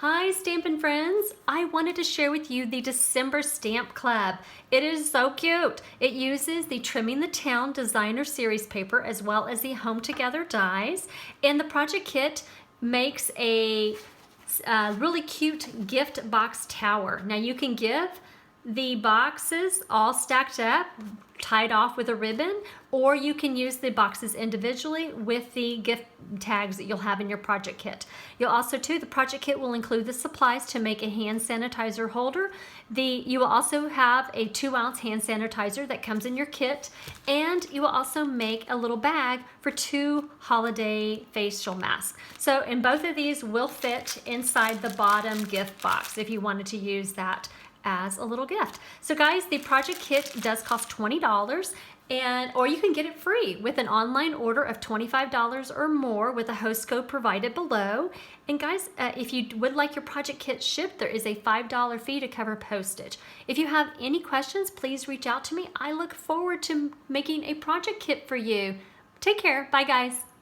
Hi Stampin' friends! I wanted to share with you the December Stamp Club. It is so cute. It uses the Trimming the Town Designer Series paper as well as the Home Together dies. And the project kit makes a really cute gift box tower. Now you can give the boxes all stacked up, tied off with a ribbon, or you can use the boxes individually with the gift tags that you'll have in your project kit. You'll also the project kit will include the supplies to make a hand sanitizer holder. You will also have a 2-ounce hand sanitizer that comes in your kit, and you will also make a little bag for 2 holiday facial masks. So, and both of these will fit inside the bottom gift box if you wanted to use that as a little gift. So guys, the project kit does cost $20, or you can get it free with an online order of $25 or more with a host code provided below. And guys, if you would like your project kit shipped, there is a $5 fee to cover postage. If you have any questions, please reach out to me. I look forward to making a project kit for you. Take care. Bye guys.